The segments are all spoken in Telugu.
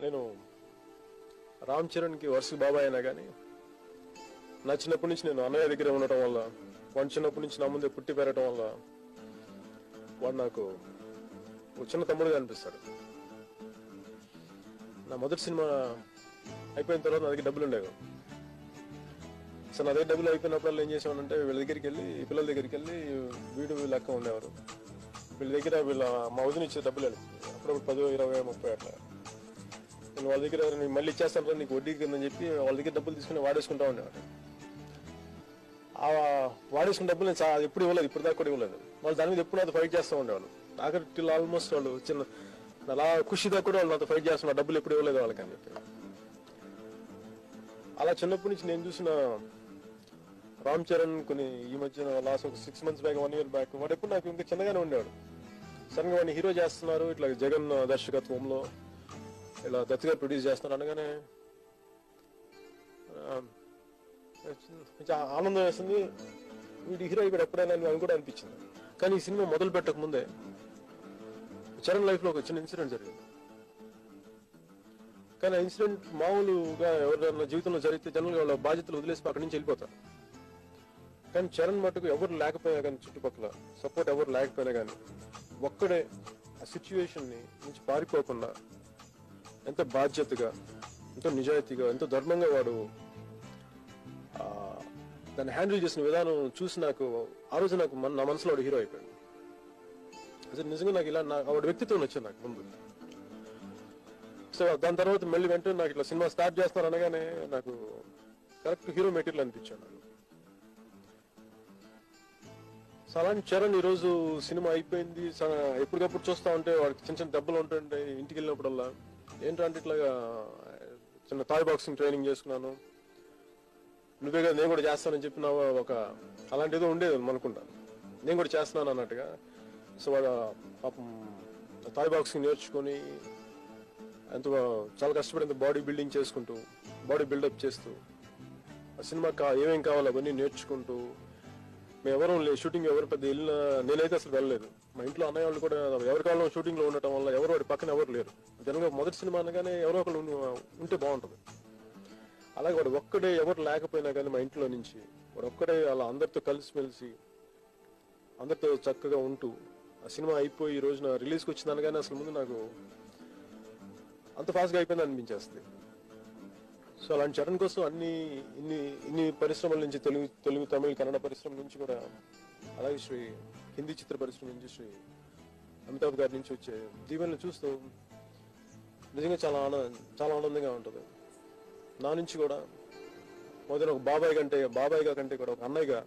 నేను రామ్ చరణ్కి వరుస బాబాయ్ అయినా కానీ నా చిన్నప్పటి నుంచి నేను అన్నయ్య దగ్గర ఉండటం వల్ల, వాడు చిన్నప్పటి నుంచి నా ముందే పుట్టి పెరగటం వల్ల వాడు నాకు ఒక చిన్న తమ్ముడుగా అనిపిస్తాడు. నా మొదటి సినిమా అయిపోయిన తర్వాత నా దగ్గర డబ్బులు ఉండేవి. సో నా దగ్గర డబ్బులు అయిపోయినప్పుడు ఏం చేసేవాడంటే వీళ్ళ దగ్గరికి వెళ్ళి, ఈ పిల్లల దగ్గరికి వెళ్ళి వీడు లెక్క ఉండేవారు. వీళ్ళ దగ్గర మా వదిన ఇచ్చే డబ్బులు అప్పుడప్పుడు 10, 20, 30 అట్లా. నేను వాళ్ళ దగ్గర మళ్ళీ ఇచ్చేస్తాను నీకు వడ్డీ కిందని చెప్పి వాళ్ళ దగ్గర డబ్బులు తీసుకుని వాడేసుకుంటా ఉండేవాడు. ఆ వాడేసుకున్న డబ్బులు నేను ఎప్పుడు ఇవ్వలేదు, ఇప్పుడు దాకా కూడా ఇవ్వలేదు. వాళ్ళు దాని మీద ఎప్పుడు నాతో ఫైట్ చేస్తూ ఉండేవాళ్ళు. ఆఖరి ఆల్మోస్ట్ వాళ్ళు చిన్న అలా ఖుషి దాకా కూడా వాళ్ళు నాతో ఫైట్ చేస్తున్నారు, డబ్బులు ఎప్పుడు ఇవ్వలేదు వాళ్ళకి అని చెప్పి. అలా చిన్నప్పటి నుంచి నేను చూసిన రామ్ చరణ్ కొన్ని ఈ మధ్యన లాస్ట్ ఒక 6 months బ్యాక్, 1 year బ్యాక్ వాడు ఎప్పుడు నాకు ఇంకా చిన్నగానే ఉండేవాడు. సడన్ గా వాడిని హీరో చేస్తున్నారు, ఇట్లా జగన్ దర్శకత్వంలో ఇలా దత్తగా ప్రొడ్యూస్ చేస్తున్నారు అనగానే కొంచెం ఆనందం వేస్తుంది. వీడి హీరో ఇక్కడ ఎప్పుడైనా అని కూడా అనిపించింది. కానీ ఈ సినిమా మొదలు పెట్టక ముందే చరణ్ లైఫ్ లో ఒక చిన్న ఇన్సిడెంట్ జరిగింది. కానీ ఆ ఇన్సిడెంట్ మామూలుగా ఎవరైనా జీవితంలో జరిగితే జనరల్గా వాళ్ళ బాధ్యతలు వదిలేసి అక్కడి నుంచి వెళ్ళిపోతారు. కానీ చరణ్ మటుకు ఎవరు లేకపోయినా కానీ, చుట్టుపక్కల సపోర్ట్ ఎవరు లేకపోయినా కానీ, ఒక్కడే ఆ సిచ్యువేషన్ నుంచి పారిపోకుండా ఎంతో బాధ్యతగా, ఎంతో నిజాయితీగా, ఎంతో ధర్మంగా వాడు దాన్ని హ్యాండిల్ చేసిన విధానం చూసి నాకు ఆ రోజు నాకు నా మనసులో వాడు హీరో అయిపోయాడు. అసలు నిజంగా నాకు ఇలా వాడి వ్యక్తిత్వం నచ్చింది నాకు ముందు. సో దాని తర్వాత మళ్ళీ వెంటనే నాకు ఇట్లా సినిమా స్టార్ట్ చేస్తున్నారు అనగానే నాకు కరెక్ట్ హీరో మెటీరియల్ అనిపించాడు నాకు. సో అలాంటి చరణ్ ఈరోజు సినిమా అయిపోయింది, ఎప్పటికప్పుడు చూస్తా ఉంటే వాడికి చిన్న చిన్న దెబ్బలు ఉంటుంటే ఇంటికి వెళ్ళినప్పుడల్లా ఏంటంటే ఇట్లాగా చిన్న థాయ్ బాక్సింగ్ ట్రైనింగ్ చేసుకున్నాను, నువ్వే కదా నేను కూడా చేస్తానని చెప్పిన ఒక అలాంటి ఏదో ఉండేది అనుకుంటా, నేను కూడా చేస్తున్నాను అన్నట్టుగా. సో వాడు పాపం థాయ్ బాక్సింగ్ నేర్చుకొని ఎంతో చాలా కష్టపడి బాడీ బిల్డింగ్ చేసుకుంటూ, బాడీ బిల్డప్ చేస్తూ, ఆ సినిమా ఏమేం కావాలో అవన్నీ నేర్చుకుంటూ, మేము ఎవరు షూటింగ్ ఎవరు పెద్ద వెళ్ళినా నేనైతే అసలు వెళ్ళలేదు. మా ఇంట్లో అన్నయ్య వాళ్ళు కూడా ఎవరి కాలంలో షూటింగ్ లో ఉండటం వల్ల ఎవరు వాడి పక్కన ఎవరు లేరు. జనరల్గా మొదటి సినిమా అనగానే ఎవరో ఒకరు ఉంటే బాగుంటుంది. అలాగే వాడు ఒక్కడే ఎవరు లేకపోయినా కానీ మా ఇంట్లో నుంచి వాడు ఒక్కడే అలా అందరితో కలిసిమెలిసి అందరితో చక్కగా ఉంటూ ఆ సినిమా అయిపోయి ఈ రోజున రిలీజ్కి వచ్చింది అనగానే అసలు ముందు నాకు అంత ఫాస్ట్గా అయిపోయింది అనిపించేస్తుంది. సో అలాంటి చరణ్ కోసం ఇన్ని పరిశ్రమల నుంచి, తెలుగు తమిళ కన్నడ పరిశ్రమ నుంచి కూడా, అలాగే హిందీ చిత్ర పరిశ్రమ నుంచి అమితాబ్ గారి నుంచి వచ్చే దీవెనలు చూస్తూ నిజంగా చాలా ఆనందంగా ఉంటుంది. నా నుంచి కూడా మొదటి ఒక బాబాయ్గా కంటే కూడా ఒక అన్నయ్యగా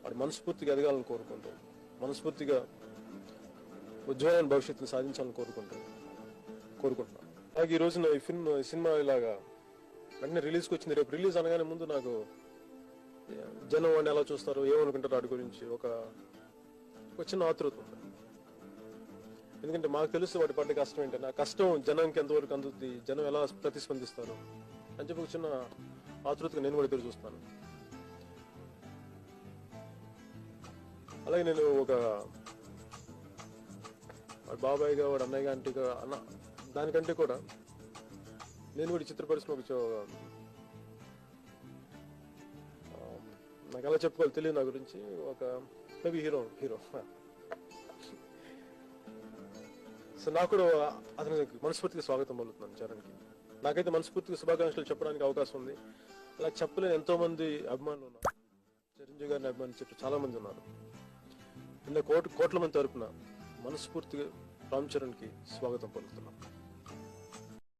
వాడు మనస్ఫూర్తిగా ఎదగాలని కోరుకుంటాం, మనస్ఫూర్తిగా ఉజ్వలమైన భవిష్యత్తును సాధించాలని కోరుకుంటున్నాను. అలాగే ఈ రోజున ఈ సినిమా ఇలాగా వెంటనే రిలీజ్కి వచ్చింది. రేపు రిలీజ్ అనగానే ముందు నాకు జనం వాడిని ఎలా చూస్తారు, ఏమనుకుంటారు వాడి గురించి ఒక చిన్న ఆతృత ఉంది. ఎందుకంటే మాకు తెలుసు వాడి పడ్డ కష్టం ఏంటంటే, ఆ కష్టం జనానికి ఎంతవరకు అందుతుంది, జనం ఎలా ప్రతిస్పందిస్తారు అని చెప్పి ఒక చిన్న ఆతృతగా నేను కూడా ఎదురు చూస్తాను. అలాగే నేను ఒక బాబాయ్గా, వాడు అన్నయ్యగా, అంటేగా దానికంటే కూడా నేను కూడా చిత్ర పరిశ్రమ నాకు ఎలా చెప్పుకోవాలి తెలియదు నా గురించి, ఒక మేబీ హీరో. సో నాకు కూడా అతనికి మనస్ఫూర్తిగా స్వాగతం పలుకుతున్నాను చరణ్కి. నాకైతే మనస్ఫూర్తిగా శుభాకాంక్షలు చెప్పడానికి అవకాశం ఉంది. అలా చెప్పలేని ఎంతో మంది అభిమానులు ఉన్నారు, చిరంజీవి గారిని అభిమానించే చాలా మంది ఉన్నారు. కోట్ల మంది తరపున మనస్ఫూర్తిగా రామ్ చరణ్కి స్వాగతం పలుకుతున్నాను.